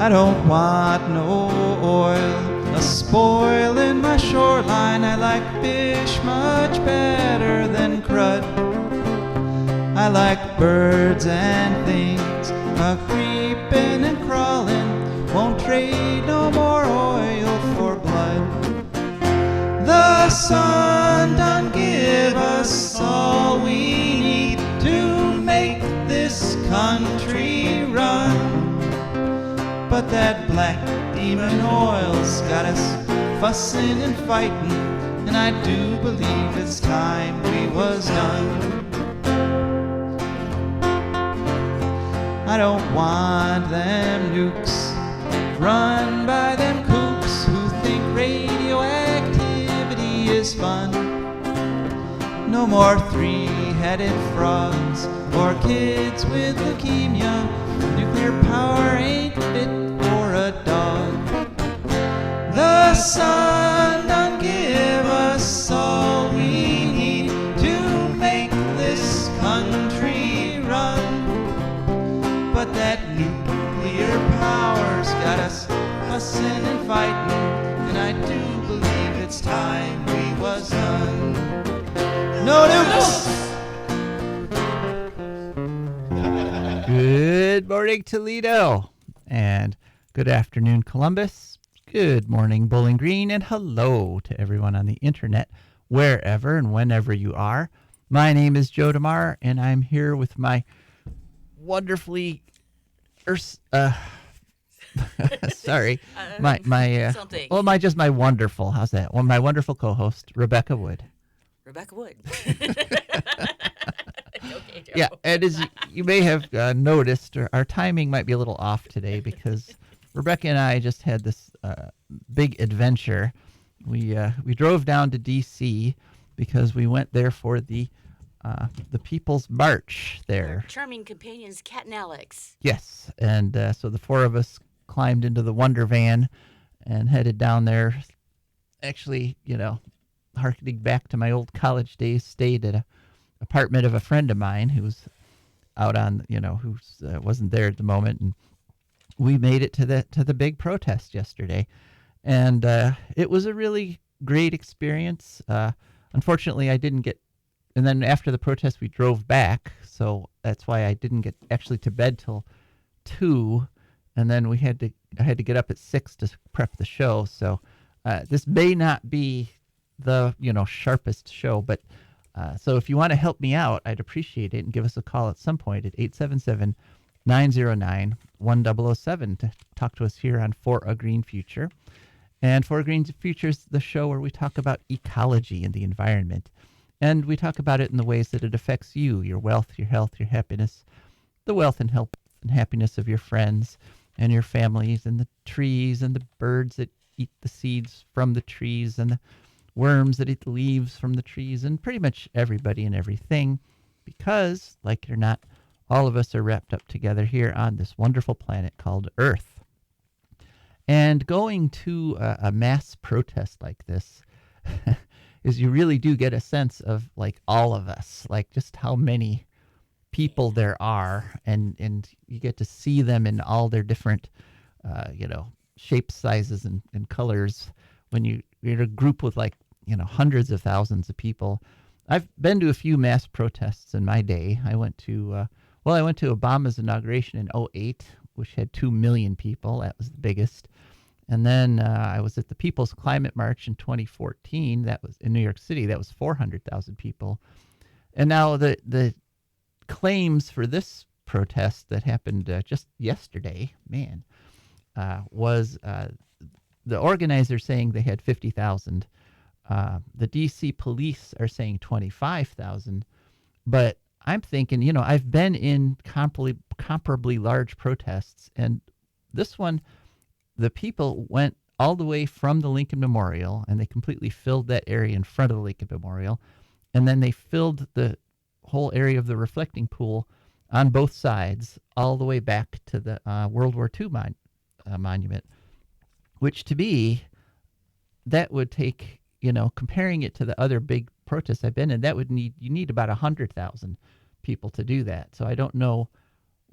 I don't want no oil, a spoil in my shoreline. I like fish much better than crud. I like birds and things, a-creeping and crawling. Won't trade no more oil for blood. The sun done give us all we need to make this country run. But that black demon oil's got us fussing and fighting, and I do believe it's time we was done. I don't want them nukes run by them kooks who think radioactivity is fun. No more three-headed frogs or kids with leukemia. Nuclear power ain't fit for a dog. The sun done give us all we need to make this country run. But that nuclear power's got us fussing and fighting, and I do believe it's time we was done. No nukes! Good morning, Toledo, and good afternoon, Columbus. Good morning, Bowling Green, and hello to everyone on the internet, wherever and whenever you are. My name is Joe DeMare, and I'm here with my wonderfully, sorry, my wonderful. How's that? Well, my wonderful co-host Rebecca Wood. Rebecca Wood. Okay, Joe. Yeah, and as you may have noticed, our timing might be a little off today because Rebecca and I just had this big adventure. We drove down to D.C. because we went there for the People's March there. Our charming companions, Kat and Alex. Yes, and so the four of us climbed into the Wonder Van and headed down there. Actually, harkening back to my old college days, stayed at a apartment of a friend of mine who was out on, who wasn't there at the moment, and we made it to the big protest yesterday, and it was a really great experience. Unfortunately, I didn't get, and then after the protest, we drove back, so that's why I didn't get actually to bed till 2, and then I had to get up at 6 to prep the show. So this may not be the sharpest show, but so if you want to help me out, I'd appreciate it, and give us a call at some point at 877-909-1007 to talk to us here on For a Green Future. And For a Green Future is the show where we talk about ecology and the environment, and we talk about it in the ways that it affects you, your wealth, your health, your happiness, the wealth and health and happiness of your friends and your families, and the trees and the birds that eat the seeds from the trees, and the worms that eat the leaves from the trees, and pretty much everybody and everything, because, like it or not, all of us are wrapped up together here on this wonderful planet called Earth. And going to a mass protest like this is you really do get a sense of, like, all of us, like just how many people there are, and you get to see them in all their different, shapes, sizes, and colors when you're in a group with, like, hundreds of thousands of people. I've been to a few mass protests in my day. I went to Obama's inauguration in 2008, which had 2 million people. That was the biggest. And then I was at the People's Climate March in 2014. That was in New York City. That was 400,000 people. And now the claims for this protest that happened just yesterday, was the organizers saying they had 50,000. The D.C. police are saying 25,000. But I'm thinking, I've been in comparably large protests, and this one, the people went all the way from the Lincoln Memorial, and they completely filled that area in front of the Lincoln Memorial, and then they filled the whole area of the reflecting pool on both sides all the way back to the World War II monument, which to me, that would take, comparing it to the other big protests I've been in, you need about 100,000 people to do that. So I don't know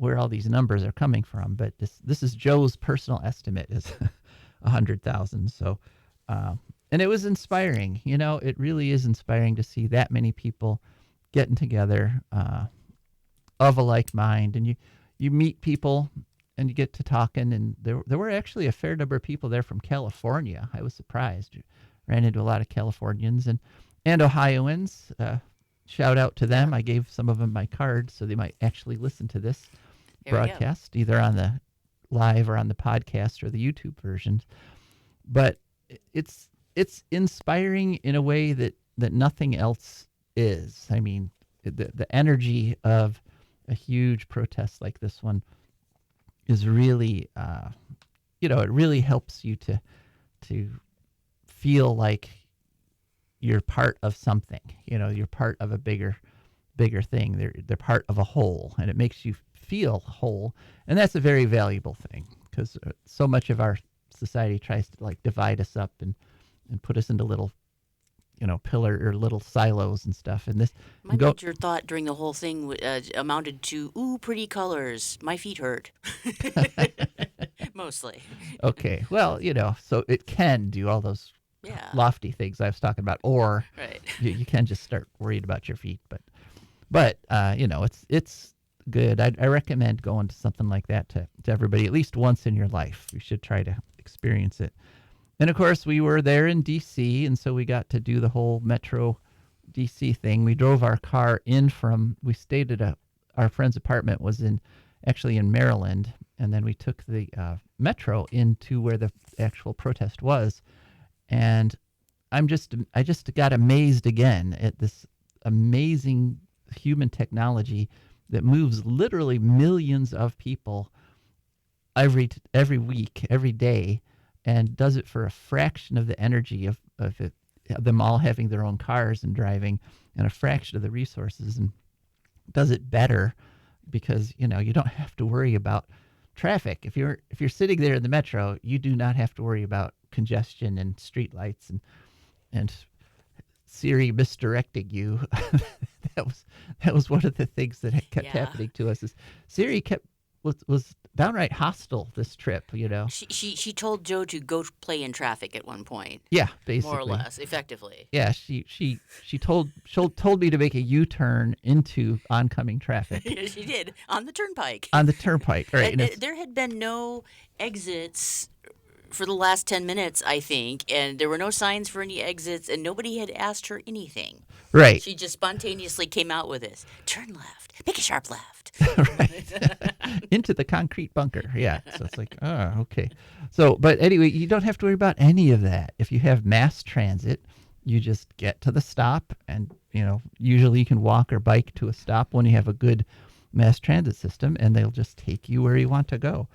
where all these numbers are coming from, but this is Joe's personal estimate is 100,000. So, and it was inspiring. It really is inspiring to see that many people getting together of a like mind, and you meet people and you get to talking, and there were actually a fair number of people there from California. I was surprised. Ran into a lot of Californians and Ohioans. Shout out to them. I gave some of them my card so they might actually listen to this broadcast, either on the live or on the podcast or the YouTube versions. But it's inspiring in a way that it else is. I mean, the energy of a huge protest like this one is really, it really helps you to feel like you're part of something. You're part of a bigger thing. They're part of a whole, and it makes you feel whole, and that's a very valuable thing, because so much of our society tries to like divide us up and put us into little pillar or little silos and stuff. And this My major thought during the whole thing amounted to, ooh, pretty colors. My feet hurt. Mostly. Okay, well, so it can do all those lofty things I was talking about, or right. you can just start worried about your feet. But it's good. I recommend going to something like that to everybody at least once in your life. You should try to experience it. And of course, we were there in D.C., and so we got to do the whole Metro D.C. thing. We drove our car we stayed at our friend's apartment was actually in Maryland, and then we took the Metro into where the actual protest was. And I just got amazed again at this amazing human technology that moves literally millions of people every week, every day, and does it for a fraction of the energy of them all having their own cars and driving, and a fraction of the resources, and does it better because you don't have to worry about traffic. If you're sitting there in the Metro, you do not have to worry about congestion and street lights and Siri misdirecting you. that was one of the things that kept happening to us. Is Siri was downright hostile this trip. She told Joe to go play in traffic at one point. Yeah, basically, more or less, effectively. Yeah, she told me to make a U-turn into oncoming traffic. She did on the turnpike. On the turnpike, right? There had been no exits for the last 10 minutes, I think, and there were no signs for any exits, and nobody had asked her anything. Right. She just spontaneously came out with this. Turn left. Make a sharp left. Right. Into the concrete bunker. Yeah. So it's like, oh, okay. So, but anyway, you don't have to worry about any of that. If you have mass transit, you just get to the stop, and, usually you can walk or bike to a stop when you have a good mass transit system, and they'll just take you where you want to go.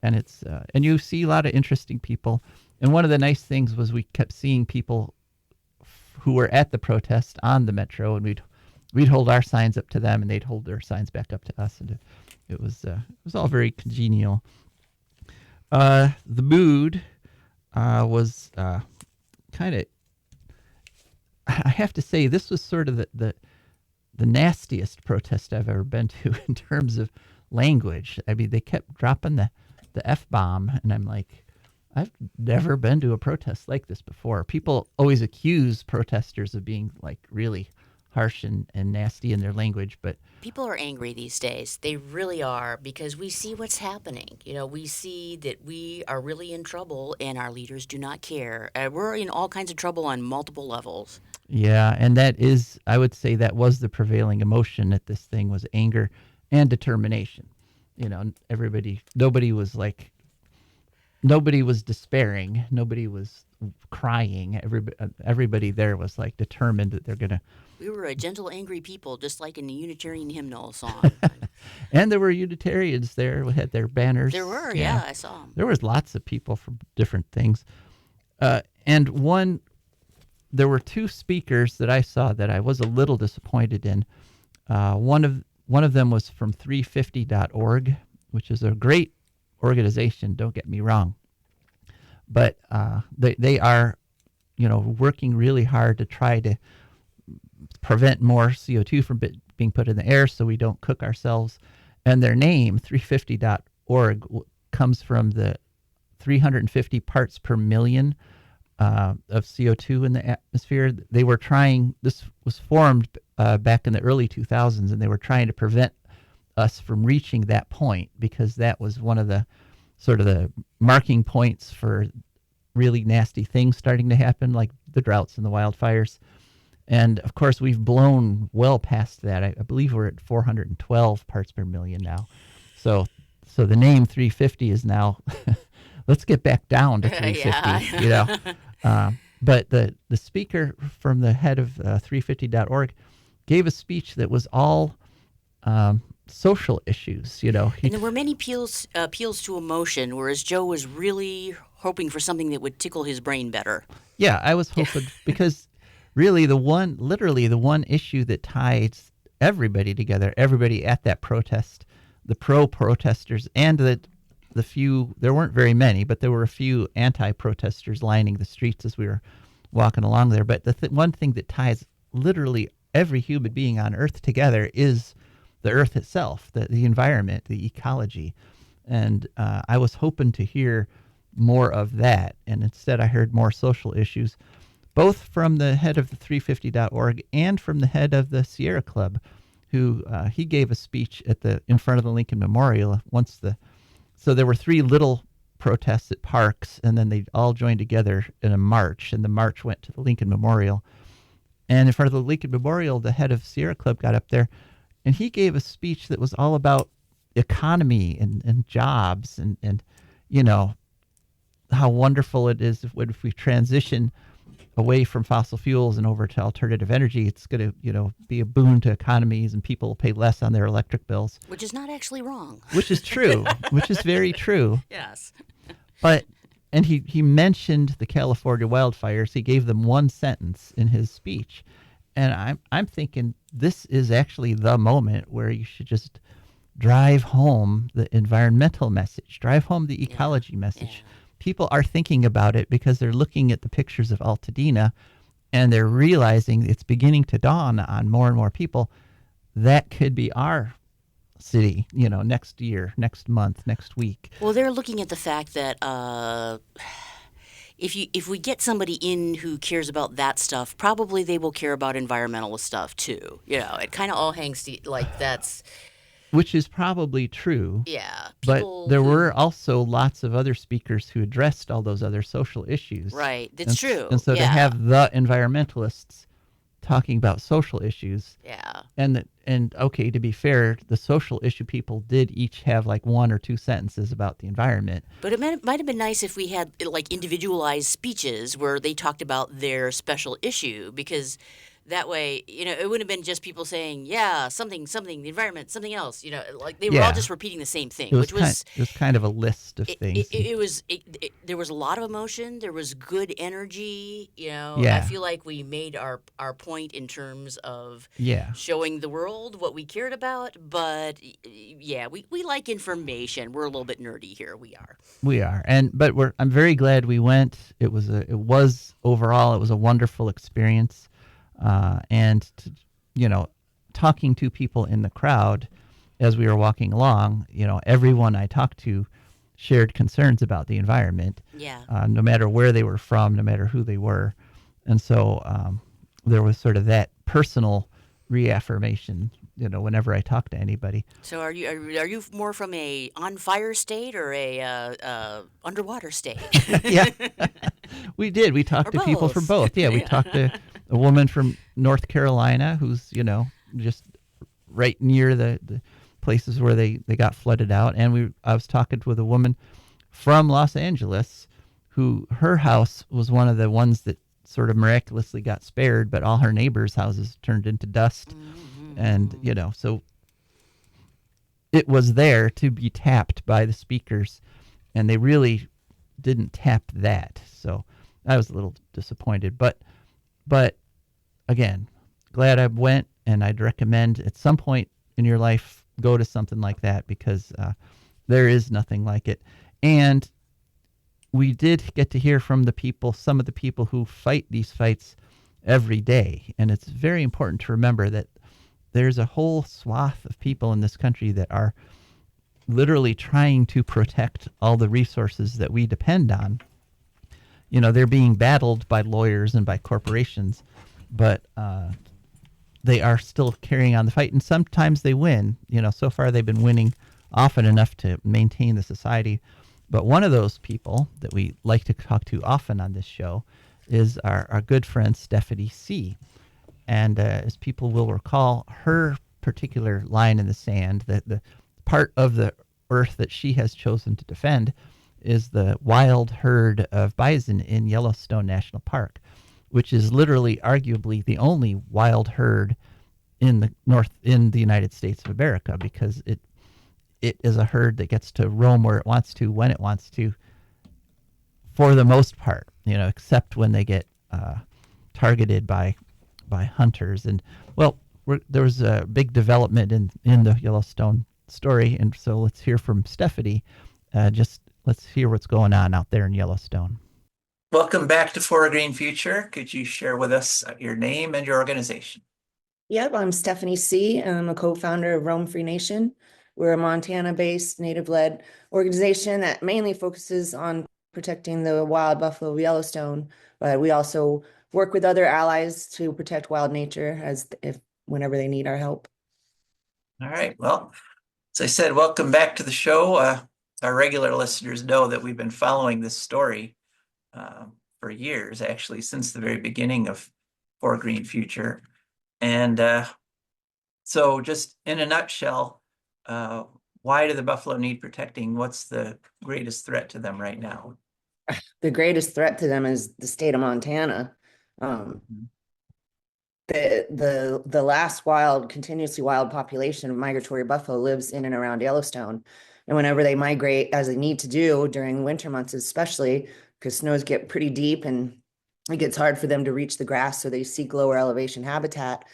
And it's and you see a lot of interesting people. And one of the nice things was we kept seeing people who were at the protest on the Metro, and we'd hold our signs up to them, and they'd hold their signs back up to us, and it was all very congenial. The mood was kind of, I have to say, this was sort of the nastiest protest I've ever been to in terms of language. I mean, they kept dropping the F-bomb, and I'm like, I've never been to a protest like this before. People always accuse protesters of being like really harsh and nasty in their language, but people are angry these days. They really are, because we see what's happening. We see that we are really in trouble, and our leaders do not care. We're in all kinds of trouble on multiple levels. Yeah, and I would say that was the prevailing emotion at this thing, was anger and determination. Nobody was despairing. Nobody was crying. Everybody there was like determined that they're going to. We were a gentle, angry people, just like in the Unitarian hymnal song. And there were Unitarians there who had their banners. There were, yeah, I saw them. There was lots of people from different things. And there were two speakers that I saw that I was a little disappointed in. One of them was from 350.org, which is a great organization, don't get me wrong. But they are, working really hard to try to prevent more CO2 from being put in the air so we don't cook ourselves. And their name, 350.org, comes from the 350 parts per million of CO2 in the atmosphere. They were trying, this was formed back in the early 2000s, and they were trying to prevent us from reaching that point, because that was one of the sort of the marking points for really nasty things starting to happen, like the droughts and the wildfires. And of course, we've blown well past that. I believe we're at 412 parts per million now. So the name 350 is now, let's get back down to 350, you know. But the speaker from the head of 350.org gave a speech that was all social issues, you know. And there were many appeals to emotion, whereas Joe was really hoping for something that would tickle his brain better. Yeah, I was hoping because really the one issue that ties everybody together, everybody at that protest, the pro-protesters and the few, there weren't very many, but there were a few anti-protesters lining the streets as we were walking along there. But the one thing that ties literally every human being on Earth together is the Earth itself, the environment, the ecology. And I was hoping to hear more of that, and instead I heard more social issues, both from the head of the 350.org and from the head of the Sierra Club, who he gave a speech in front of the Lincoln Memorial so there were 3 little protests at parks, and then they all joined together in a march, and the march went to the Lincoln Memorial. And in front of the Lincoln Memorial, the head of Sierra Club got up there, and he gave a speech that was all about economy and jobs and you know, how wonderful it is if we transition away from fossil fuels and over to alternative energy. It's going to, you know, be a boon to economies, and people will pay less on their electric bills. Which is not actually wrong. Which is true. Which is very true. Yes. And he mentioned the California wildfires. He gave them one sentence in his speech. And I'm thinking this is actually the moment where you should just drive home the environmental message, drive home the ecology message. Yeah. People are thinking about it because they're looking at the pictures of Altadena, and they're realizing it's beginning to dawn on more and more people that could be our city, you know, next year, next month, next week. Well, they're looking at the fact that if we get somebody in who cares about that stuff, probably they will care about environmental stuff too. You know, it kind of all hangs like that's. Which is probably true. Yeah. But there were also lots of other speakers who addressed all those other social issues. Right. That's true. And so to have the environmentalists talking about social issues. Yeah. And okay, to be fair, the social issue people did each have like 1 or 2 sentences about the environment. But it might have been nice if we had like individualized speeches where they talked about their special issue, because that way, you know, it wouldn't have been just people saying, yeah, something, the environment, something else. You know, like they were all just repeating the same thing, it was kind of a list of things. There was a lot of emotion. There was good energy. You know, Yeah. I feel like we made our point in terms of Yeah. showing the world what we cared about. But yeah, we like information. We're a little bit nerdy here. We are. We are. But I'm very glad we went. It was overall a wonderful experience. You know, talking to people in the crowd as we were walking along, you know, everyone I talked to shared concerns about the environment. Yeah. No matter where they were from, no matter who they were. And so there was sort of that personal reaffirmation, you know, whenever I talk to anybody. So are you more from a on fire state or a underwater state? Yeah. We did. We talked to people from both. Yeah, we talked to a woman from North Carolina who's, you know, just right near the places where they got flooded out. And I was talking with a woman from Los Angeles who her house was one of the ones that sort of miraculously got spared, but all her neighbors' houses turned into dust. Mm-hmm. And, you know, so it was there to be tapped by the speakers, and they really didn't tap that. So I was a little disappointed, but again, glad I went, and I'd recommend at some point in your life, go to something like that, because there is nothing like it. And we did get to hear from some of the people who fight these fights every day. And it's very important to remember that there's a whole swath of people in this country that are literally trying to protect all the resources that we depend on. They're being battled by lawyers and by corporations, but they are still carrying on the fight, and sometimes they win. So far they've been winning often enough to maintain the society. But one of those people that we like to talk to often on this show is our good friend Stephany Seay. And as people will recall, her particular line in the sand, that the part of the earth that she has chosen to defend, is the wild herd of bison in Yellowstone National Park, which is literally arguably the only wild herd in the United States of America, because it is a herd that gets to roam where it wants to, when it wants to, for the most part, except when they get targeted by hunters. And well, there was a big development in the Yellowstone story, and so let's hear from Stephany. Let's hear what's going on out there in Yellowstone. Welcome back to For a Green Future. Could you share with us your name and your organization? Yep, I'm Stephany Seay, and I'm a co-founder of Roam Free Nation. We're a Montana-based, native-led organization that mainly focuses on protecting the wild buffalo of Yellowstone, but we also work with other allies to protect wild nature whenever they need our help. All right. Well, as I said, welcome back to the show. Our regular listeners know that we've been following this story for years, actually, since the very beginning of For a Green Future. And so just in a nutshell, why do the buffalo need protecting? What's the greatest threat to them right now? The greatest threat to them is the state of Montana. The last continuously wild population of migratory buffalo lives in and around Yellowstone. And whenever they migrate, as they need to do during winter months, especially because snows get pretty deep and it gets hard for them to reach the grass, so they seek lower elevation habitat.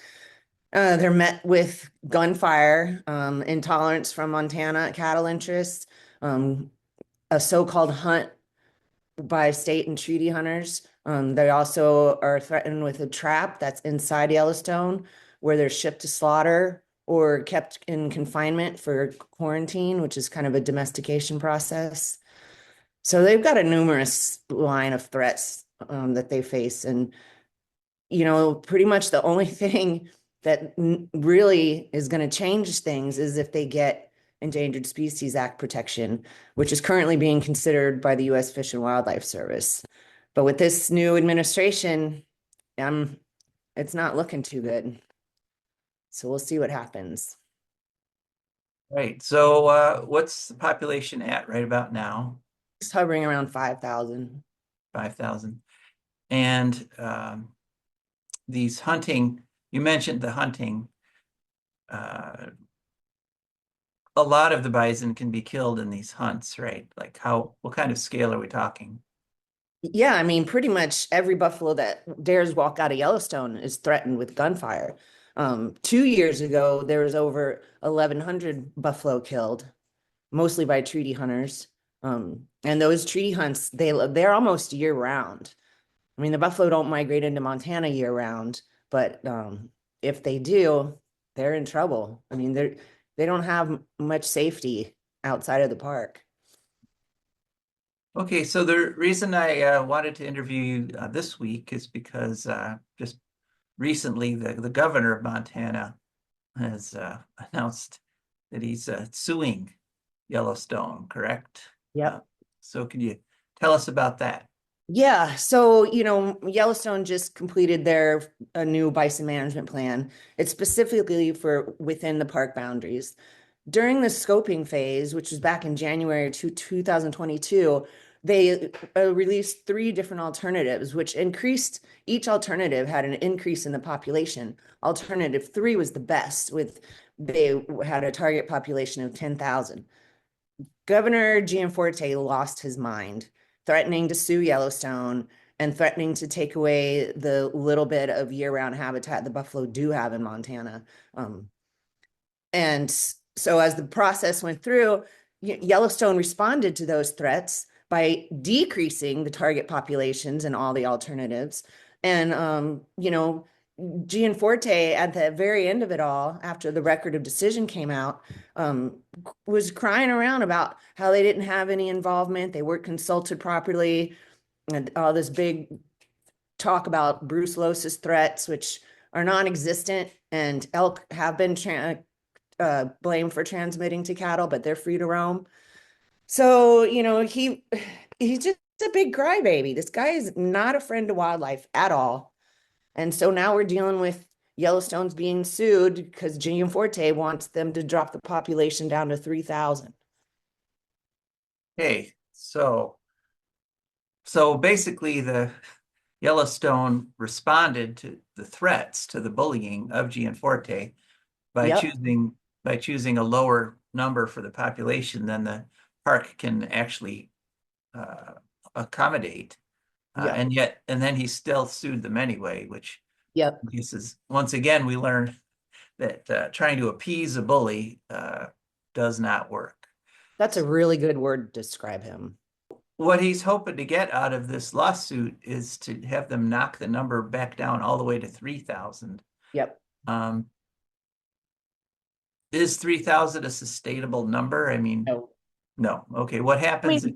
They're met with gunfire, intolerance from Montana cattle interests, a so-called hunt by state and treaty hunters. They also are threatened with a trap that's inside Yellowstone, where they're shipped to slaughter or kept in confinement for quarantine, which is kind of a domestication process. So they've got a numerous line of threats that they face. And, pretty much the only thing that really is going to change things is if they get Endangered Species Act protection, which is currently being considered by the U.S. Fish and Wildlife Service. But with this new administration, it's not looking too good. So we'll see what happens. Right. So what's the population at right about now? It's hovering around 5,000. 5,000. And these hunting, you mentioned the hunting. A lot of the bison can be killed in these hunts, right? Like what kind of scale are we talking? Yeah, I mean, pretty much every buffalo that dares walk out of Yellowstone is threatened with gunfire. 2 years ago, there was over 1,100 buffalo killed, mostly by treaty hunters. And those treaty hunts, they're almost year round. I mean, the buffalo don't migrate into Montana year round, but if they do, they're in trouble. I mean, they don't have much safety outside of the park. Okay, so the reason I wanted to interview you this week is because just recently the governor of Montana has announced that he's suing Yellowstone, correct? Yep. So can you tell us about that? Yeah, so Yellowstone just completed a new bison management plan. It's specifically for within the park boundaries. During the scoping phase, which was back in January 2022, they released 3 different alternatives, which each alternative had an increase in the population. Alternative 3 was the best, they had a target population of 10,000. Governor Gianforte lost his mind, threatening to sue Yellowstone and threatening to take away the little bit of year-round habitat the buffalo do have in Montana. And so as the process went through, Yellowstone responded to those threats by decreasing the target populations and all the alternatives. And, Gianforte, at the very end of it all, after the record of decision came out, was crying around about how they didn't have any involvement, they weren't consulted properly, and all this big talk about brucellosis threats, which are non-existent, and elk have been blamed for transmitting to cattle, but they're free to roam. So, he's just a big crybaby. This guy is not a friend to wildlife at all. And so now we're dealing with Yellowstone's being sued because Gianforte wants them to drop the population down to 3,000. Okay, so basically the Yellowstone responded to the threats to the bullying of Gianforte by Yep, choosing a lower number for the population than the park can actually accommodate. yep, And then he still sued them anyway, which yep. this is, once again, we learned that trying to appease a bully does not work. That's a really good word to describe him. What he's hoping to get out of this lawsuit is to have them knock the number back down all the way to 3,000. Yep. Is 3,000 a sustainable number? I mean, No. no. Okay, what happens?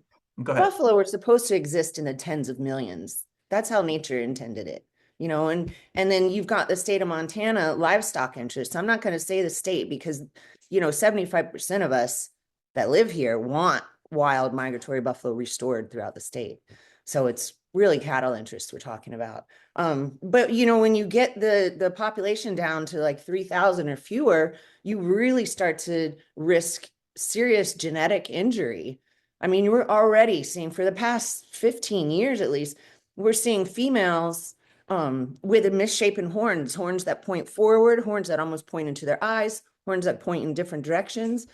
Go ahead. Buffalo were supposed to exist in the tens of millions. That's how nature intended it, and then you've got the state of Montana livestock interests. I'm not going to say the state because, 75% of us that live here want wild migratory buffalo restored throughout the state. So it's really cattle interests we're talking about. But when you get the population down to like 3,000 or fewer, you really start to risk serious genetic injury. I mean, we're already seeing for the past 15 years at least, we're seeing females with misshapen horns that point forward, horns that almost point into their eyes, horns that point in different directions.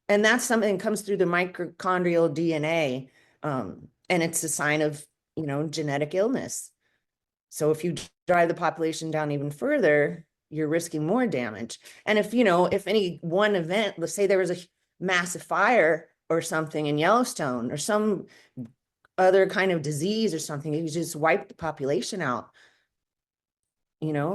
And that's something that comes through the mitochondrial DNA. And it's a sign of, genetic illness. So if you drive the population down even further, you're risking more damage. And if any one event, let's say there was a massive fire or something in Yellowstone or some other kind of disease or something, you just wipe the population out.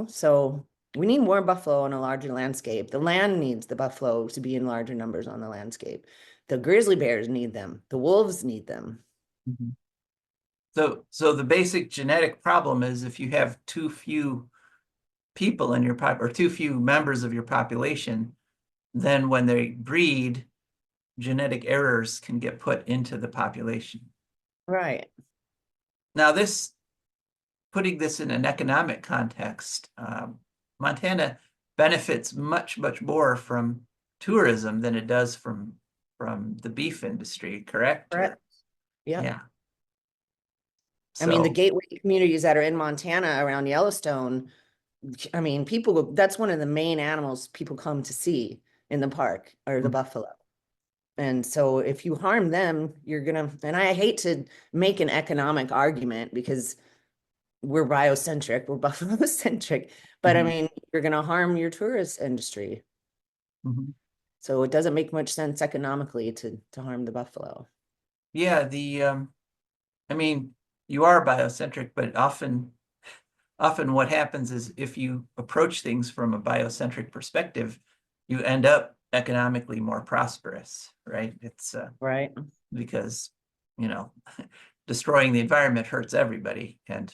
So we need more buffalo on a larger landscape. The land needs the buffalo to be in larger numbers on the landscape. The grizzly bears need them. The wolves need them. Mm-hmm. So the basic genetic problem is if you have too few people in your or too few members of your population, then when they breed, genetic errors can get put into the population. Right. Now, putting this in an economic context, Montana benefits much, much more from tourism than it does from the beef industry, correct? Correct. Yeah. I mean, the gateway communities that are in Montana around Yellowstone, I mean, that's one of the main animals people come to see in the park are the buffalo. And so if you harm them, and I hate to make an economic argument because we're biocentric, we're buffalo centric, but I mean, you're going to harm your tourist industry. So it doesn't make much sense economically to harm the buffalo. Yeah, I mean, you are biocentric, but often what happens is if you approach things from a biocentric perspective, you end up economically more prosperous, right? It's right, because destroying the environment hurts everybody, and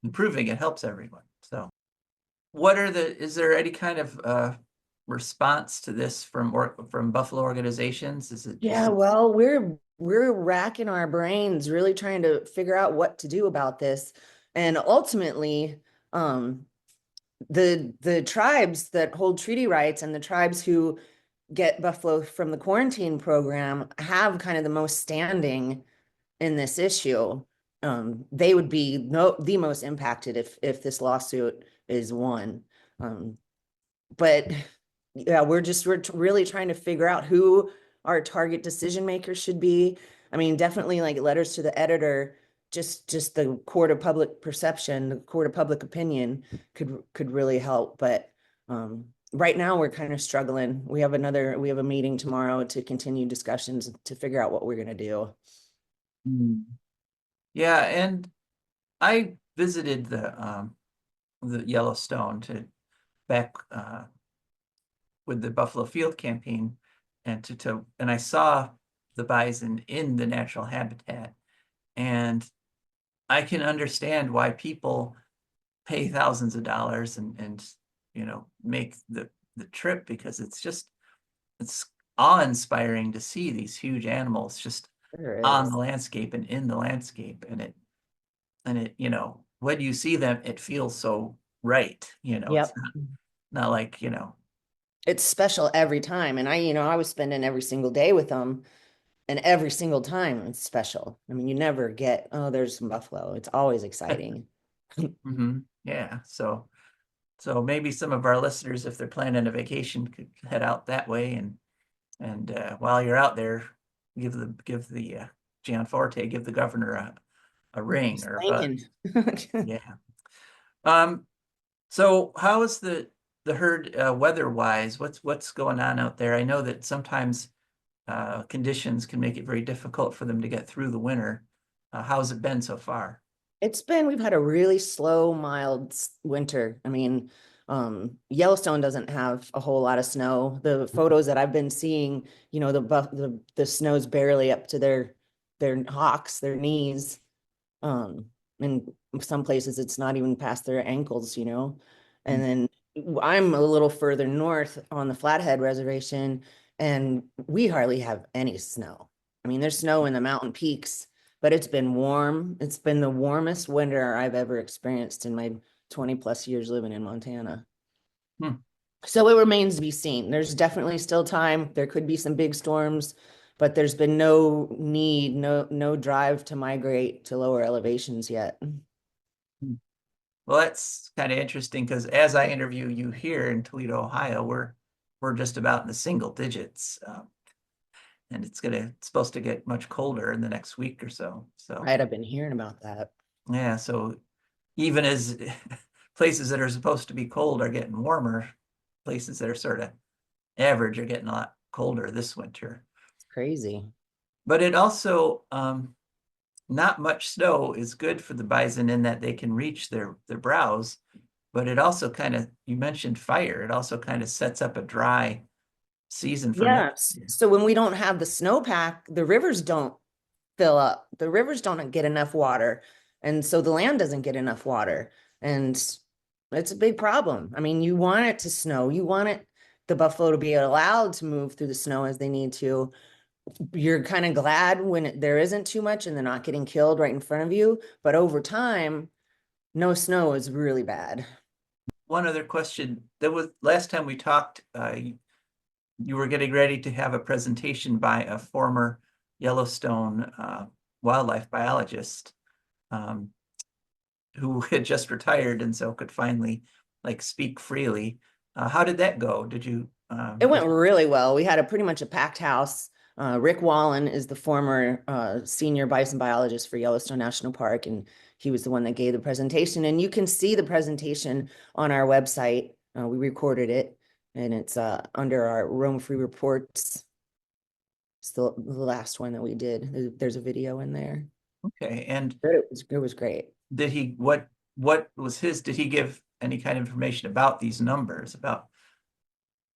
improving it helps everyone. So is there any kind of response to this from buffalo organizations? Well, we're racking our brains really trying to figure out what to do about this. And ultimately, the tribes that hold treaty rights and the tribes who get buffalo from the quarantine program have kind of the most standing in this issue. They would be the most impacted if this lawsuit is won. But yeah, we're really trying to figure out who our target decision makers should be. I mean, definitely like letters to the editor, just the court of public perception, the court of public opinion could really help. But right now we're kind of struggling. We have a meeting tomorrow to continue discussions to figure out what we're going to do. Yeah, and I visited the the Yellowstone to back with the Buffalo Field campaign, and and I saw the bison in the natural habitat, and I can understand why people pay thousands of dollars and make the trip, because it's awe-inspiring to see these huge animals just There on is. the landscape and in the landscape, and it when you see them, it feels so right. It's Yep. not like It's special every time. And I was spending every single day with them, and every single time it's special. I mean, you never get, oh, there's some buffalo. It's always exciting. yeah. So maybe some of our listeners, if they're planning a vacation, could head out that way, and while you're out there, give the Gianforte, give the governor a ring or a buzz. Spanking. Yeah. Um, so how is the herd weather-wise? What's going on out there? I know that sometimes conditions can make it very difficult for them to get through the winter. How's it been so far? We've had a really slow, mild winter. I mean, Yellowstone doesn't have a whole lot of snow. The photos that I've been seeing, the snow's barely up to their hocks, their knees. In some places it's not even past their ankles. And then I'm a little further north on the Flathead Reservation, and we hardly have any snow. I mean, there's snow in the mountain peaks, but it's been warm. It's been the warmest winter I've ever experienced in my 20 plus years living in Montana. Hmm. So it remains to be seen. There's definitely still time. There could be some big storms, but there's been no need, no drive to migrate to lower elevations yet. Well, that's kind of interesting, because as I interview you here in Toledo, Ohio, we're just about in the single digits, and it's supposed to get much colder in the next week or so. So Right, I've been hearing about that. yeah, so even as places that are supposed to be cold are getting warmer, places that are sort of average are getting a lot colder this winter. It's crazy. But it also, not much snow is good for the bison in that they can reach their browse, but it also you mentioned fire, it also kind of sets up a dry season for next Yes. year. So when we don't have the snowpack, the rivers don't fill up. The rivers don't get enough water. And so the land doesn't get enough water. And it's a big problem. I mean, you want it to snow. You want the buffalo to be allowed to move through the snow as they need to. You're kind of glad when there isn't too much and they're not getting killed right in front of you. But over time, no snow is really bad. One other question, that was last time we talked, you were getting ready to have a presentation by a former Yellowstone wildlife biologist, who had just retired and so could finally speak freely. How did that go? Did you? It went really well. We had pretty much a packed house. Rick Wallen is the former senior bison biologist for Yellowstone National Park, and he was the one that gave the presentation. And you can see the presentation on our website. We recorded it, and it's under our Roam Free Reports. It's the last one that we did. There's a video in there. Okay, and It was great. did he? What was his? Did he give any kind of information about these numbers, about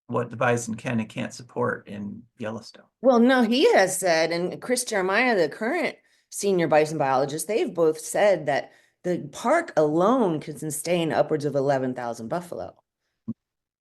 what the bison can and can't support in Yellowstone? Well, no, he has said, and Chris Jeremiah, the current senior bison biologist, they've both said that the park alone can sustain upwards of 11,000 buffalo.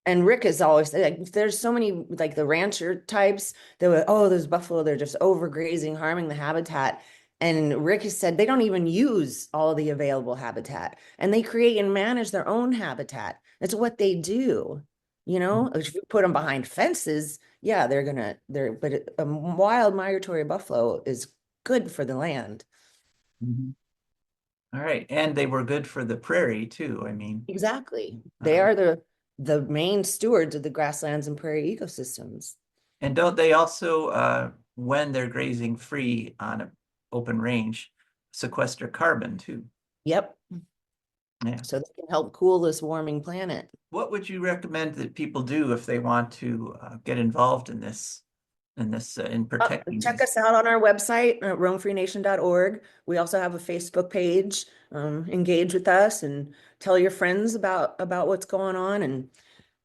And Rick has always said, like, there's so many, like the rancher types that were, oh, those buffalo, they're just overgrazing, harming the habitat. And Rick has said they don't even use all the available habitat, and they create and manage their own habitat. That's what they do. If you put them behind fences, yeah, but a wild migratory buffalo is good for the land. Mhm. All right, and they were good for the prairie too. I mean, Exactly. They are the main stewards of the grasslands and prairie ecosystems. and don't they also, when they're grazing free on an open range, sequester carbon too? Yep. Yeah. So they can help cool this warming planet. What would you recommend that people do if they want to get involved in this in protecting Check these. us out on our website, roamfreenation.org. We also have a Facebook page. Engage with us and tell your friends about what's going on.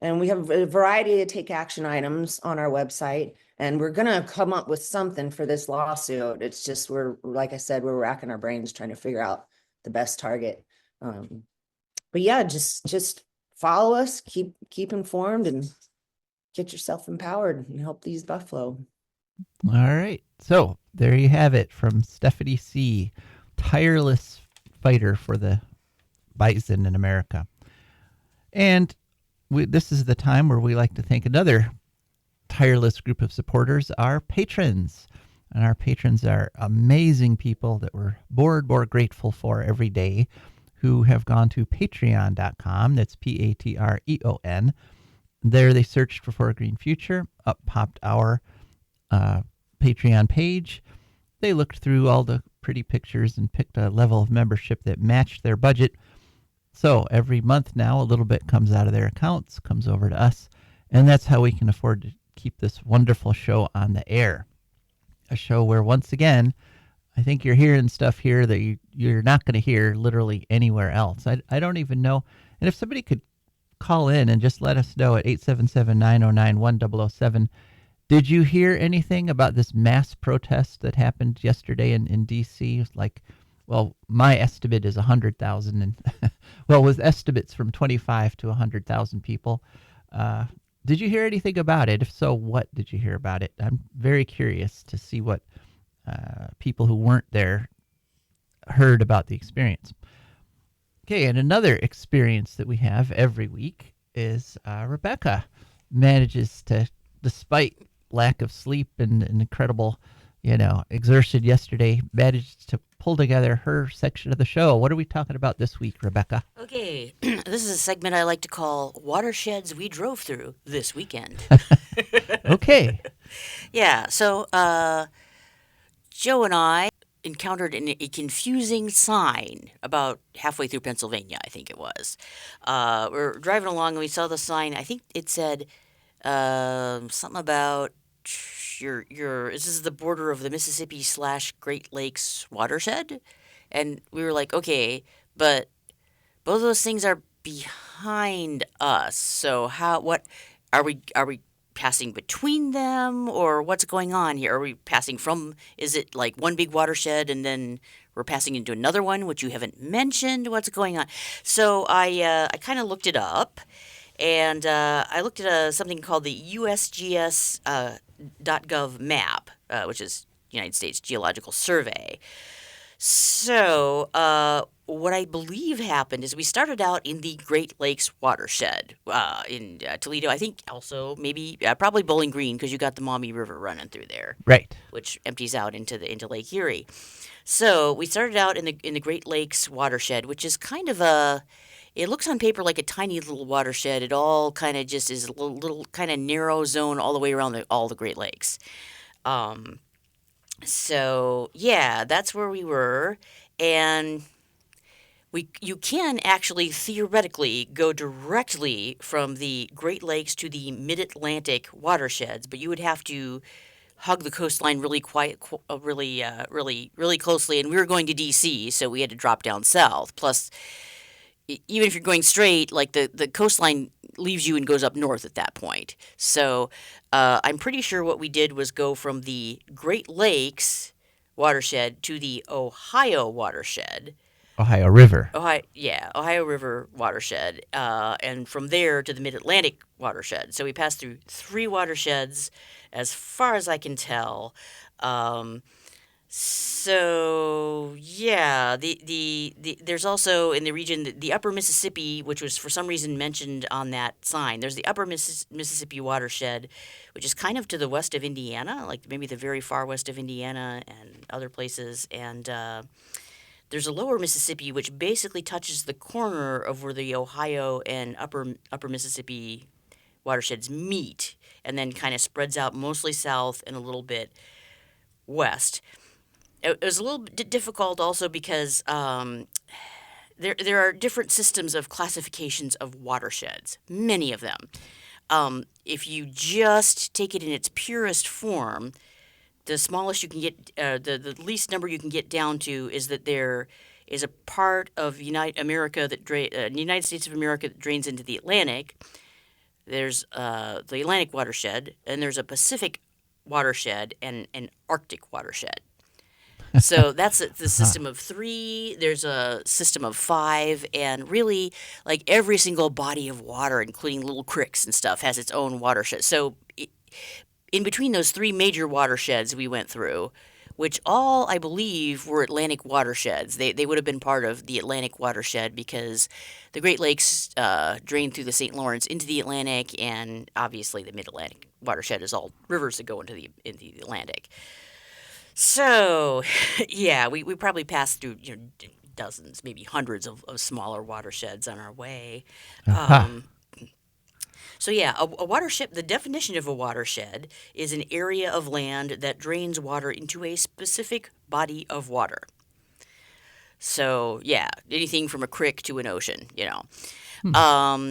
And we have a variety of take action items on our website. And we're gonna come up with something for this lawsuit. It's just like I said, we're racking our brains trying to figure out the best target. But yeah, just follow us, keep informed, and get yourself empowered and help these buffalo. All right. So there you have it from Stephany Seay, tireless fighter for the bison in America. And this is the time where we like to thank another tireless group of supporters, our patrons. And our patrons are amazing people that we're more grateful for every day, who have gone to patreon.com. That's Patreon. There they searched for a Green Future. Up popped our Patreon page. They looked through all the pretty pictures and picked a level of membership that matched their budget. So every month now, a little bit comes out of their accounts, comes over to us, and that's how we can afford to keep this wonderful show on the air. A show where, once again, I think you're hearing stuff here that you're not going to hear literally anywhere else. I don't even know. And if somebody could call in and just let us know at 877-909-1007, did you hear anything about this mass protest that happened yesterday in D.C.? Like, well, my estimate is 100,000, and well, with estimates from 25 to 100,000 people. Did you hear anything about it? If so, what did you hear about it? I'm very curious to see what people who weren't there heard about the experience. Okay, and another experience that we have every week is Rebecca manages to, despite lack of sleep and an incredible, exertion yesterday, managed to pull together her section of the show. What are we talking about this week, Rebecca? Okay, this is a segment I like to call Watersheds We Drove Through This Weekend. Okay. Yeah, so Joe and I encountered a confusing sign about halfway through Pennsylvania, I think it was. We're driving along and we saw the sign. I think it said something about this is the border of the Mississippi / Great Lakes watershed. And we were like, okay, but both of those things are behind us. So what are we passing between them, or what's going on here? Are we passing from, is it like one big watershed and then we're passing into another one, which you haven't mentioned? What's going on? So I kind of looked it up, and I looked at something called the USGS.gov map, which is United States Geological Survey. So, what I believe happened is we started out in the Great Lakes watershed in Toledo. I think also maybe probably Bowling Green, because you got the Maumee River running through there, Right. which empties out into Lake Erie. So we started out in the Great Lakes watershed, which is kind of it looks on paper like a tiny little watershed. It all kind of just is a little kind of narrow zone all the way around all the Great Lakes. So yeah, that's where we were, and you can actually theoretically go directly from the Great Lakes to the Mid-Atlantic watersheds, but you would have to hug the coastline really really closely. And we were going to D.C., so we had to drop down south. Plus, even if you're going straight, like the coastline leaves you and goes up north at that point. So I'm pretty sure what we did was go from the Great Lakes watershed to the Ohio watershed. Ohio River. Ohio River watershed, and from there to the Mid-Atlantic watershed. So we passed through 3 watersheds, as far as I can tell. So yeah, there's also in the region the Upper Mississippi, which was for some reason mentioned on that sign. There's the Upper Mississippi watershed, which is kind of to the west of Indiana, like maybe the very far west of Indiana and other places, and there's a Lower Mississippi, which basically touches the corner of where the Ohio and Upper Mississippi watersheds meet, and then kind of spreads out mostly south and a little bit west. It was a little bit difficult also because there are different systems of classifications of watersheds, many of them. If you just take it in its purest form, the smallest you can get, the least number you can get down to is that there is a part of the United States of America that drains into the Atlantic. There's the Atlantic watershed, and there's a Pacific watershed and an Arctic watershed. So that's the system of three. There's a system of five, and really, like every single body of water, including little creeks and stuff, has its own watershed. So, in between those three major watersheds we went through, which all I believe were Atlantic watersheds, they would have been part of the Atlantic watershed because the Great Lakes drain through the St. Lawrence into the Atlantic, and obviously the Mid Atlantic watershed is all rivers that go into the Atlantic. So, yeah, we probably passed through dozens, maybe hundreds of smaller watersheds on our way. So, yeah, a watershed, the definition of a watershed is an area of land that drains water into a specific body of water. So, yeah, anything from a creek to an ocean,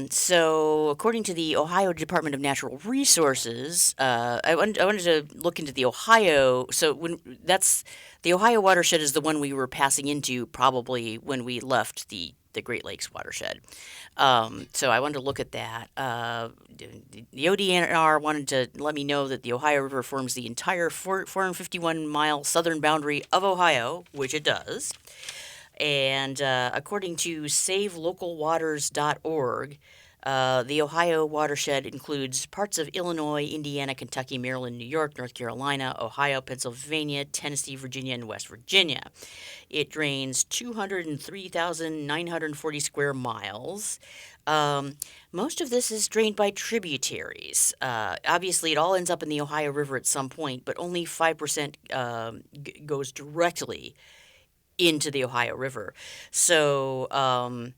So, according to the Ohio Department of Natural Resources, I wanted to look into the Ohio. So, the Ohio watershed is the one we were passing into probably when we left the Great Lakes watershed. So, I wanted to look at that. The ODNR wanted to let me know that the Ohio River forms the entire 451-mile southern boundary of Ohio, which it does. And according to SaveLocalWaters.org, the Ohio watershed includes parts of Illinois, Indiana, Kentucky, Maryland, New York, North Carolina, Ohio, Pennsylvania, Tennessee, Virginia, and West Virginia. It drains 203,940 square miles. Most of this is drained by tributaries. Obviously, it all ends up in the Ohio River at some point, but only 5% goes directly into the Ohio River. So a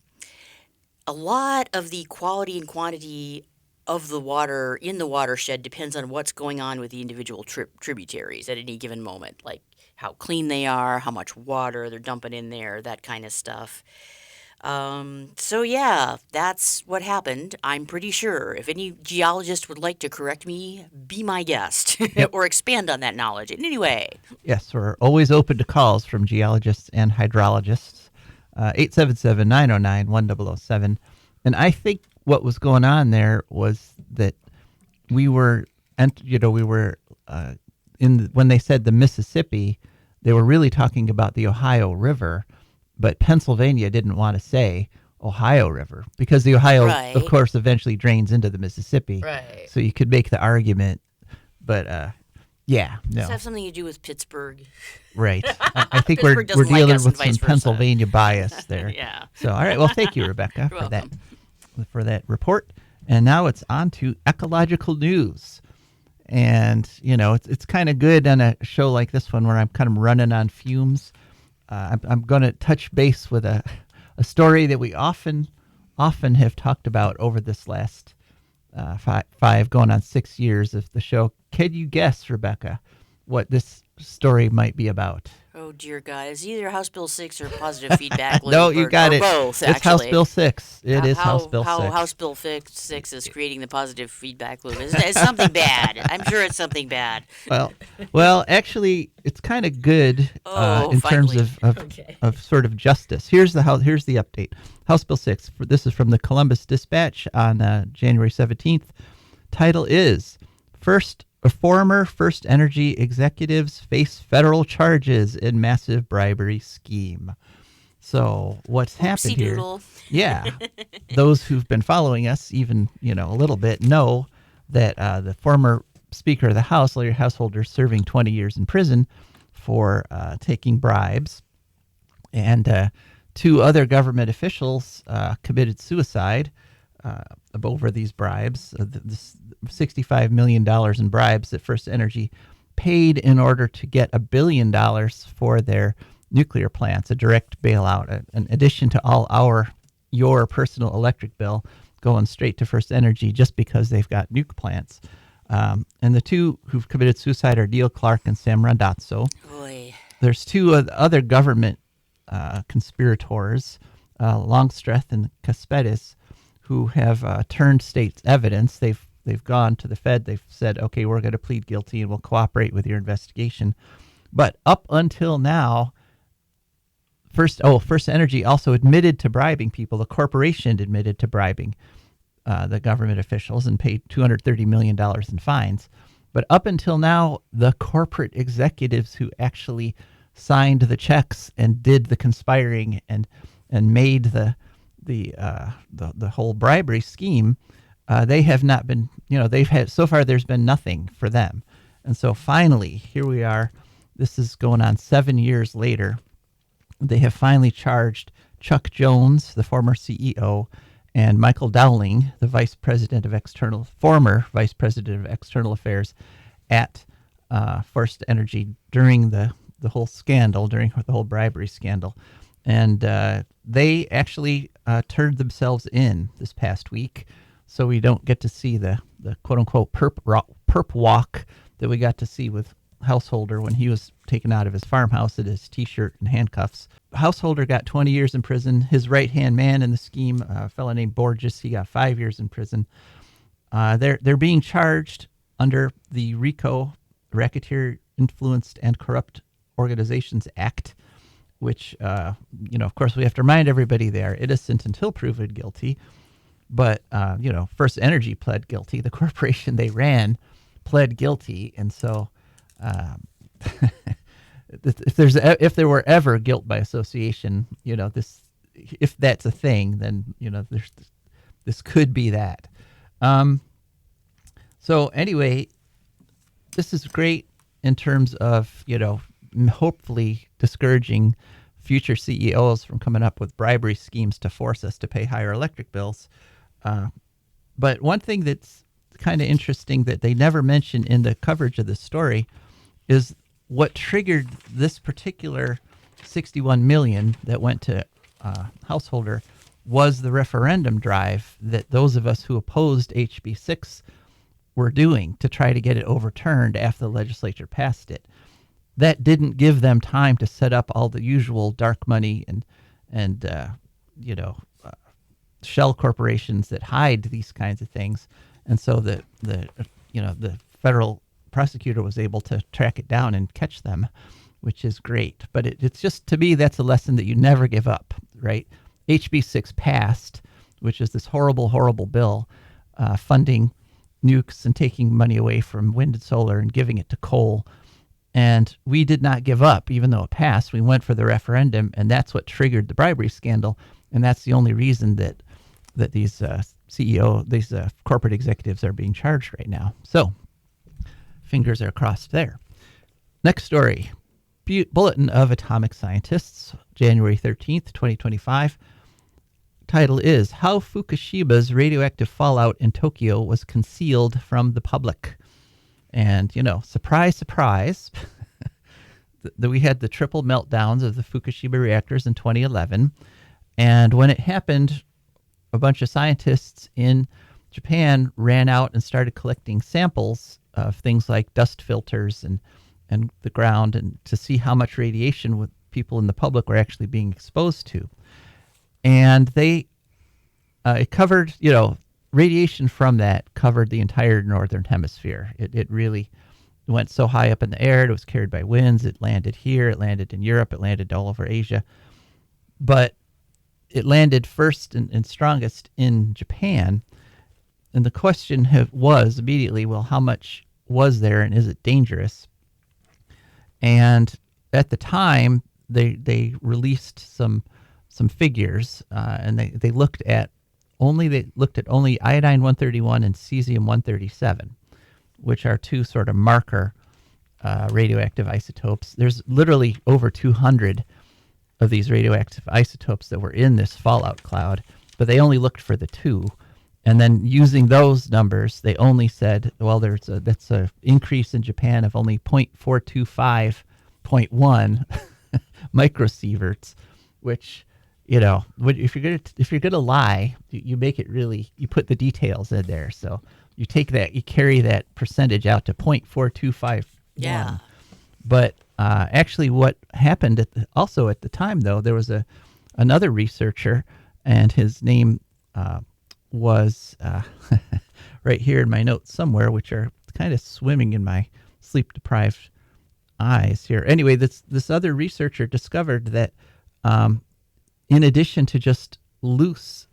lot of the quality and quantity of the water in the watershed depends on what's going on with the individual tributaries at any given moment, like how clean they are, how much water they're dumping in there, that kind of stuff. So yeah, that's what happened. I'm pretty sure. If any geologist would like to correct me, be my guest or expand on that knowledge in any way. Yes, we're always open to calls from geologists and hydrologists. 877-909-1007. And I think what was going on there was that we were, when they said the Mississippi, they were really talking about the Ohio River. But Pennsylvania didn't want to say Ohio River because the Ohio, of course, eventually drains into the Mississippi. Right. So you could make the argument, but yeah, no. Does it have something to do with Pittsburgh? Right. I think we're Pittsburgh dealing like us with and some vice versa. Pennsylvania bias there. Yeah. So all right. Well, thank you, Rebecca, for that report. And now it's on to ecological news. And it's kind of good on a show like this one where I'm kind of running on fumes. I'm going to touch base with a story that we often have talked about over this last 5 going on 6 years of the show. Can you guess, Rebecca, what this story might be about? Oh, dear God. Is either House Bill 6 or positive feedback loop? No, you got or it. Both, it's actually. House Bill 6. It is how, House Bill 6. How House Bill 6 is creating the positive feedback loop. It's something bad. I'm sure it's something bad. Well, actually, it's kind of good in finally. terms of sort of justice. Here's the update. House Bill 6. This is from the Columbus Dispatch on January 17th. Title is Former First Energy executives face federal charges in massive bribery scheme. So what's happened here? Doodle. Yeah, those who've been following us, even a little bit, know that the former Speaker of the House, Larry Householder, serving 20 years in prison for taking bribes, and 2 other government officials committed suicide over these bribes. This $65 million in bribes that First Energy paid in order to get $1 billion for their nuclear plants, a direct bailout, in addition to your personal electric bill going straight to First Energy just because they've got nuke plants. And the 2 who've committed suicide are Neil Clark and Sam Randazzo. Oy. There's 2 other government conspirators, Longstreth and Caspedes, who have turned state's evidence. They've they've gone to the Fed. They've said, okay, we're going to plead guilty and we'll cooperate with your investigation. But up until now, First Energy also admitted to bribing people. The corporation admitted to bribing the government officials and paid $230 million in fines. But up until now, the corporate executives who actually signed the checks and did the conspiring and made the whole bribery scheme, they have not been, they've had, so far there's been nothing for them. And so finally, here we are. This is going on 7 years later. They have finally charged Chuck Jones, the former CEO, and Michael Dowling, the former vice president of external affairs at First Energy during the whole scandal, during the whole bribery scandal. And they actually turned themselves in this past week, so we don't get to see the quote-unquote perp walk that we got to see with Householder when he was taken out of his farmhouse in his T-shirt and handcuffs. Householder got 20 years in prison. His right-hand man in the scheme, a fellow named Borges, he got 5 years in prison. They're being charged under the RICO, Racketeer Influenced and Corrupt Organizations Act, which, of course, we have to remind everybody they are innocent until proven guilty. But, First Energy pled guilty. The corporation they ran pled guilty. And so if there were ever guilt by association, if that's a thing, then, this could be that. So anyway, this is great in terms of, hopefully discouraging future CEOs from coming up with bribery schemes to force us to pay higher electric bills. But one thing that's kind of interesting that they never mention in the coverage of this story is what triggered this particular $61 million that went to Householder was the referendum drive that those of us who opposed HB 6 were doing to try to get it overturned after the legislature passed it. That didn't give them time to set up all the usual dark money and shell corporations that hide these kinds of things. And so the federal prosecutor was able to track it down and catch them, which is great. But it's just, to me, that's a lesson that you never give up, right? HB 6 passed, which is this horrible, horrible bill funding nukes and taking money away from wind and solar and giving it to coal. And we did not give up, even though it passed. We went for the referendum, and that's what triggered the bribery scandal. And that's the only reason that these these corporate executives are being charged right now. So fingers are crossed there. Next story, Bulletin of Atomic Scientists, January 13th, 2025. Title is How Fukushima's Radioactive Fallout in Tokyo Was Concealed from the Public. And, surprise, surprise, we had the triple meltdowns of the Fukushima reactors in 2011. And when it happened, a bunch of scientists in Japan ran out and started collecting samples of things like dust filters and the ground, and to see how much radiation people in the public were actually being exposed to. And it covered, radiation from that covered the entire northern hemisphere. It really went so high up in the air. It was carried by winds. It landed here. It landed in Europe. It landed all over Asia. But it landed first and strongest in Japan. And the question was immediately, well, how much was there, and is it dangerous? And at the time, they released some figures, and they looked at only iodine 131 and cesium 137, which are two sort of marker radioactive isotopes. There's literally over 200 of these radioactive isotopes that were in this fallout cloud, but they only looked for the two. And then using those numbers, they only said, well, that's a increase in Japan of only 0.425.1 microsieverts, which, if you're gonna lie, you make it really, you put the details in there. So you take that, you carry that percentage out to 0.4251. Yeah. But actually, what happened also at the time, though, there was another researcher, and his name was right here in my notes somewhere, which are kind of swimming in my sleep-deprived eyes here. Anyway, this other researcher discovered that in addition to just loose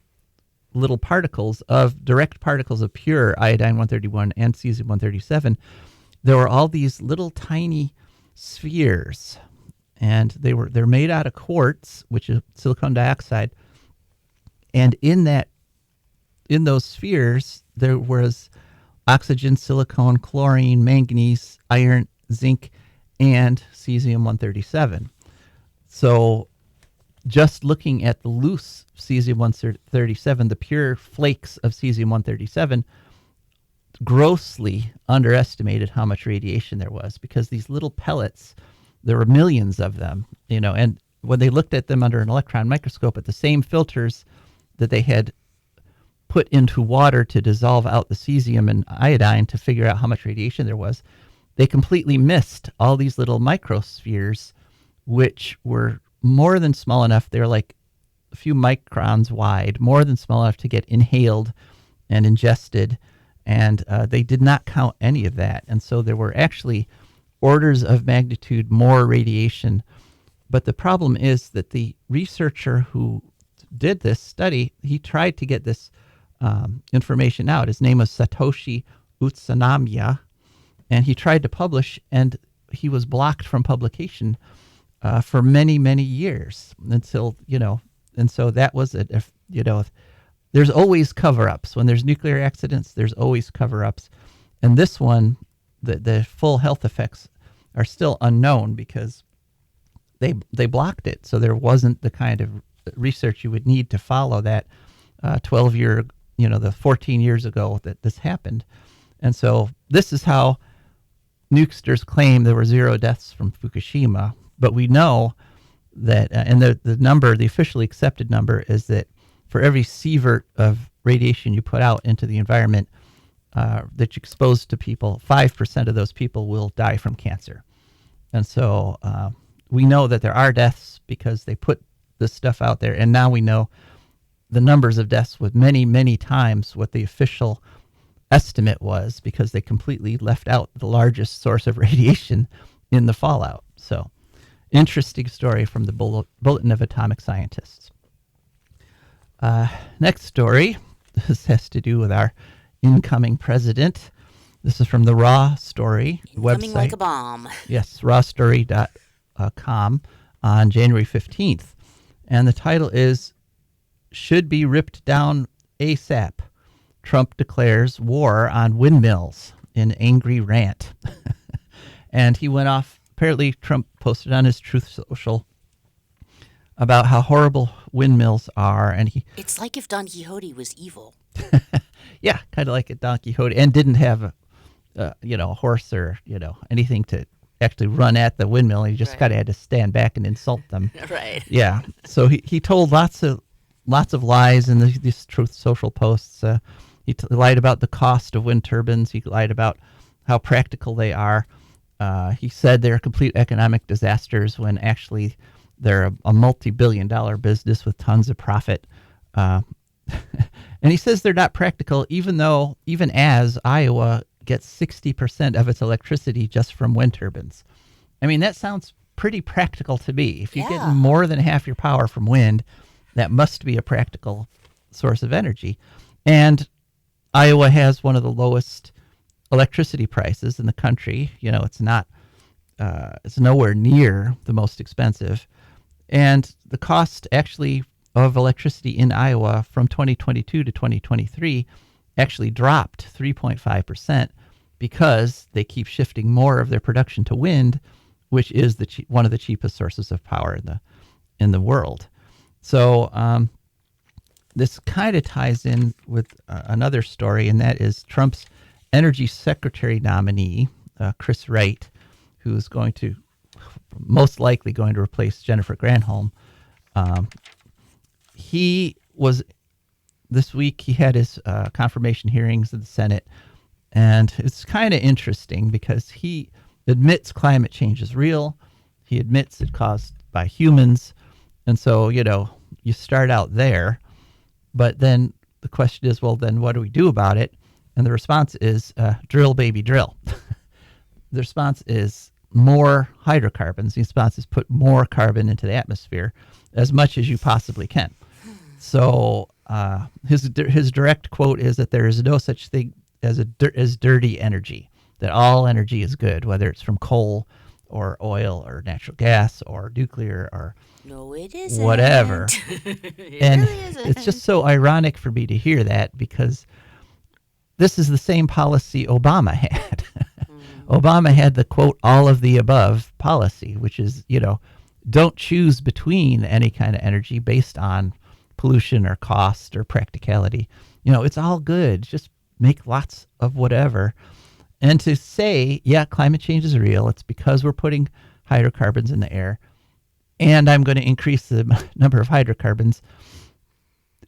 little direct particles of pure iodine-131 and cesium-137, there were all these little tiny spheres, and they're made out of quartz, which is silicon dioxide, and in those spheres there was oxygen, silicon, chlorine, manganese, iron, zinc, and cesium-137. So just looking at the loose cesium-137, the pure flakes of cesium-137, grossly underestimated how much radiation there was, because these little pellets, there were millions of them, and when they looked at them under an electron microscope at the same filters that they had put into water to dissolve out the cesium and iodine to figure out how much radiation there was, they completely missed all these little microspheres, which were more than small enough. They're like a few microns wide, more than small enough to get inhaled and ingested. And they did not count any of that. And so there were actually orders of magnitude more radiation. But the problem is that the researcher who did this study, he tried to get this information out. His name was Satoshi Utsunomiya, and he tried to publish, and he was blocked from publication for many, many years until, and so that was it. There's always cover-ups. When there's nuclear accidents, there's always cover-ups. And this one, the full health effects are still unknown because they blocked it. So there wasn't the kind of research you would need to follow that 12-year, the 14 years ago that this happened. And so this is how nukesters claim there were 0 deaths from Fukushima. But we know that, and the officially accepted number is that for every sievert of radiation you put out into the environment that you expose to people, 5% of those people will die from cancer. And so we know that there are deaths because they put this stuff out there, and now we know the numbers of deaths with many, many times what the official estimate was, because they completely left out the largest source of radiation in the fallout. So interesting story from the Bulletin of Atomic Scientists. Next story. This has to do with our incoming president. This is from the Raw Story website. Coming like a bomb. Yes, rawstory.com on January 15th. And the title is, Should Be Ripped Down ASAP. Trump declares war on windmills in angry rant. And he went off. Apparently, Trump posted on his Truth Social about how horrible windmills are, and It's like if Don Quixote was evil. yeah, kind of like a Don Quixote, and didn't have a horse or anything to actually run at the windmill. He just kind of had to stand back and insult them. Right. Yeah. So he told lots of lies in these Truth Social posts. He lied about the cost of wind turbines. He lied about how practical they are. He said they're complete economic disasters when actually they're a multi-billion-dollar business with tons of profit. And he says they're not practical, even as Iowa gets 60% of its electricity just from wind turbines. I mean, that sounds pretty practical to me. If you get more than half your power from wind, that must be a practical source of energy. And Iowa has one of the lowest electricity prices in the country. It's not, it's nowhere near the most expensive. And the cost actually of electricity in Iowa from 2022 to 2023 actually dropped 3.5% because they keep shifting more of their production to wind, which is one of the cheapest sources of power in the world. So this kind of ties in with another story, and that is Trump's Energy Secretary nominee, Chris Wright, who's most likely going to replace Jennifer Granholm. This week he had his confirmation hearings in the Senate, and it's kind of interesting because he admits climate change is real. He admits it's caused by humans. And so, you start out there, but then the question is, well, then what do we do about it? And the response is drill, baby, drill. The response is more hydrocarbons. The response is put more carbon into the atmosphere as much as you possibly can. So his direct quote is that there is no such thing as dirty energy, that all energy is good, whether it's from coal or oil or natural gas or nuclear or No, it isn't. whatever. It And really isn't. it's just so ironic for me to hear that, because this is the same policy Obama had. Obama had the quote, all of the above policy, which is, don't choose between any kind of energy based on pollution or cost or practicality. It's all good. Just make lots of whatever. And to say, yeah, climate change is real. It's because we're putting hydrocarbons in the air, and I'm going to increase the number of hydrocarbons.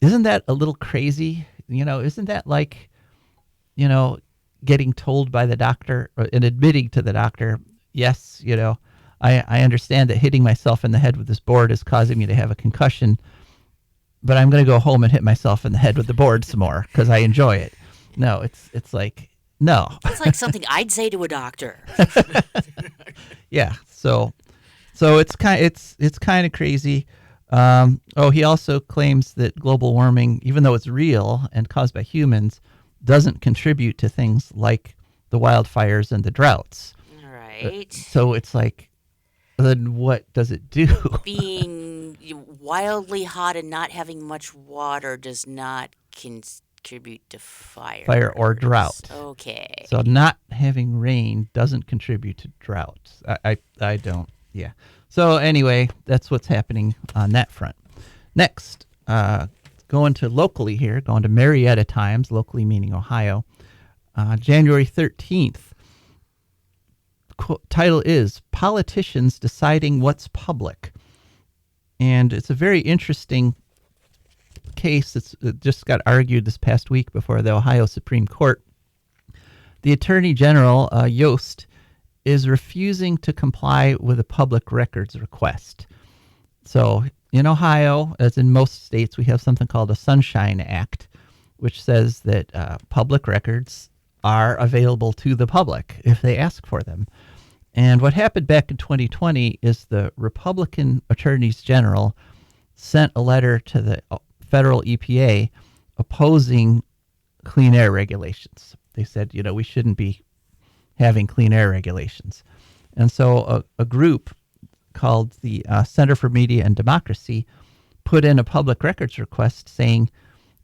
Isn't that a little crazy? Isn't that like, getting told by the doctor and admitting to the doctor, yes, I understand that hitting myself in the head with this board is causing me to have a concussion, but I'm going to go home and hit myself in the head with the board some more because I enjoy it. No, it's like, no. It's like something I'd say to a doctor. Yeah. So it's kind of crazy. He also claims that global warming, even though it's real and caused by humans, doesn't contribute to things like the wildfires and the droughts. Right. So it's like, then what does it do? Being wildly hot and not having much water does not contribute to fire. Fire or drought. Okay. So not having rain doesn't contribute to droughts. I don't. Yeah. So anyway, that's what's happening on that front. Next, going to Marietta Times, locally meaning Ohio, January 13th. Title is Politicians Deciding What's Public. And it's a very interesting case that just got argued this past week before the Ohio Supreme Court. The Attorney General, Yost, is refusing to comply with a public records request. So in Ohio, as in most states, we have something called a Sunshine Act, which says that public records are available to the public if they ask for them. And what happened back in 2020 is the Republican attorneys general sent a letter to the federal EPA opposing clean air regulations. They said, we shouldn't be having clean air regulations. And so a group called the Center for Media and Democracy put in a public records request saying,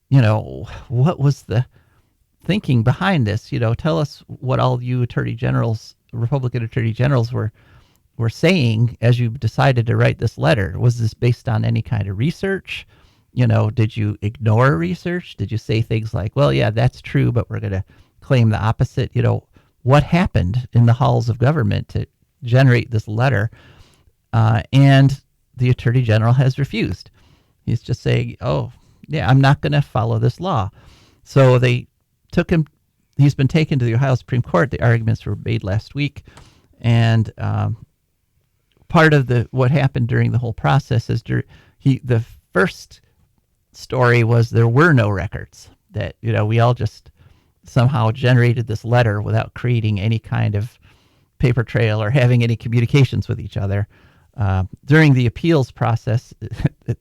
what was the thinking behind this? Tell us what all you Republican attorney generals were saying as you decided to write this letter. Was this based on any kind of research? Did you ignore research? Did you say things like, well, yeah, that's true, but we're going to claim the opposite? What happened in the halls of government to generate this letter? And the attorney general has refused. He's just saying, oh, yeah, I'm not going to follow this law. So they took him. He's been taken to the Ohio Supreme Court. The arguments were made last week. And part of what happened during the whole process is the first story was there were no records, that, we all just somehow generated this letter without creating any kind of paper trail or having any communications with each other. During the appeals process,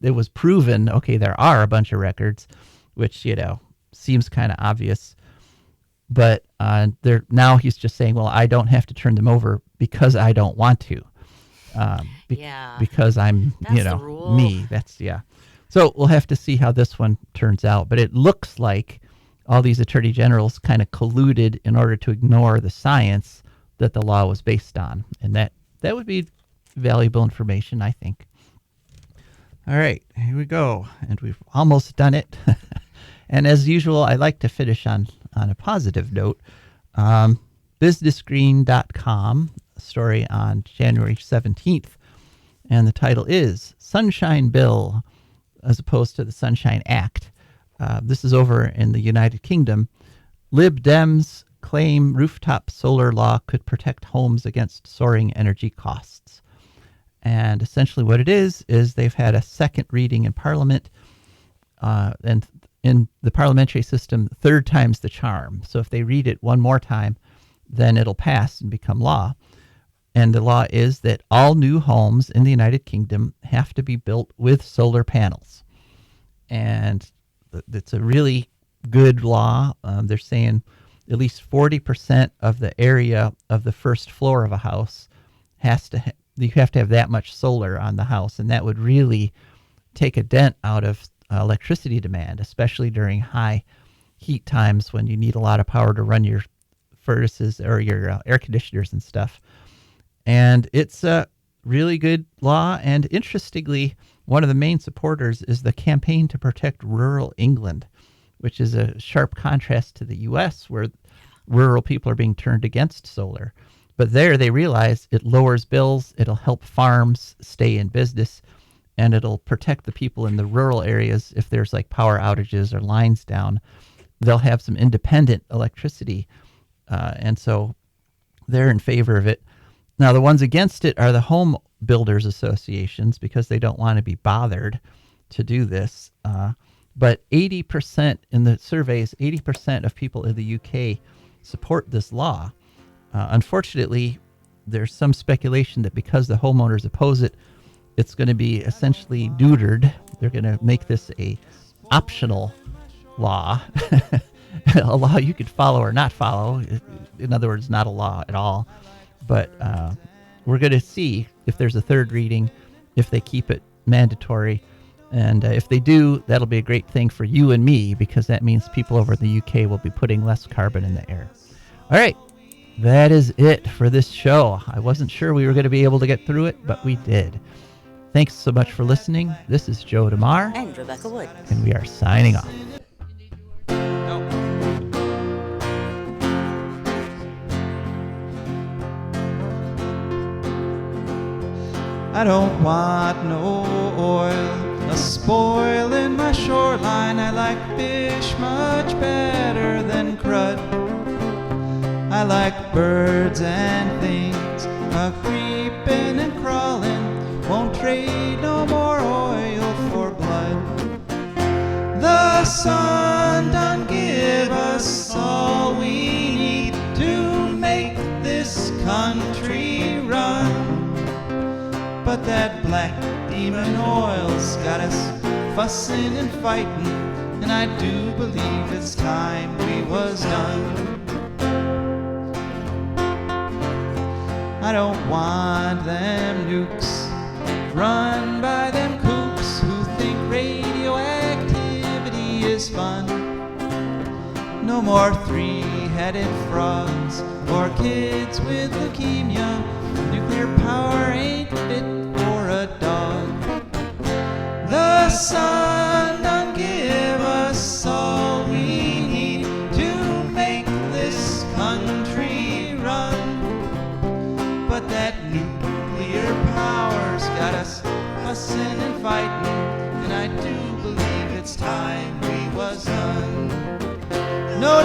it was proven, okay, there are a bunch of records, which, seems kind of obvious. But now he's just saying, well, I don't have to turn them over because I don't want to. Because I'm, That's the rule. me. So we'll have to see how this one turns out. But it looks like all these attorney generals kind of colluded in order to ignore the science that the law was based on. And that would be valuable information, I think. All right, here we go. And we've almost done it. And as usual, I like to finish on a positive note. Businessgreen.com, a story on January 17th. And the title is Sunshine Bill, as opposed to the Sunshine Act. This is over in the United Kingdom. Lib Dems claim rooftop solar law could protect homes against soaring energy costs. And essentially what it is they've had a second reading in Parliament, and in the parliamentary system, third time's the charm. So if they read it one more time, then it'll pass and become law. And the law is that all new homes in the United Kingdom have to be built with solar panels. And it's a really good law. They're saying at least 40% of the area of the first floor of a house you have to have that much solar on the house. And that would really take a dent out of electricity demand, especially during high heat times when you need a lot of power to run your furnaces or your air conditioners and stuff. And it's a really good law. And interestingly, one of the main supporters is the Campaign to Protect Rural England, which is a sharp contrast to the U.S., where rural people are being turned against solar. But there they realize it lowers bills, it'll help farms stay in business, and it'll protect the people in the rural areas if there's like power outages or lines down. They'll have some independent electricity. And so they're in favor of it. Now, the ones against it are the home builders associations because they don't want to be bothered to do this. But 80% in the surveys, 80% of people in the UK support this law. Unfortunately, there's some speculation that because the homeowners oppose it, it's going to be essentially neutered. They're going to make this a optional law, a law you could follow or not follow. In other words, not a law at all. But we're going to see if there's a third reading, if they keep it mandatory. And if they do, that'll be a great thing for you and me, because that means people over in the UK will be putting less carbon in the air. All right. That is it for this show. I wasn't sure we were going to be able to get through it, but we did. Thanks so much for listening. This is Joe DeMare. And Rebecca Wood. And we are signing off. I don't want no oil, a spoil in my shoreline. I like fish much better than crud. I like birds and things a-creeping and crawling. Won't trade no more oil for blood. The sun done give us all we need to make this country run. But that black demon oil's got us fussing and fighting, and I do believe it's time we was done. I don't want them nukes run by them kooks who think radioactivity is fun. No more three-headed frogs or kids with leukemia. Nuclear power ain't fit for a dog. The sun done give us all we need to make this country run. But that nuclear power's got us fussing and fighting, and I do believe it's time we was done. No,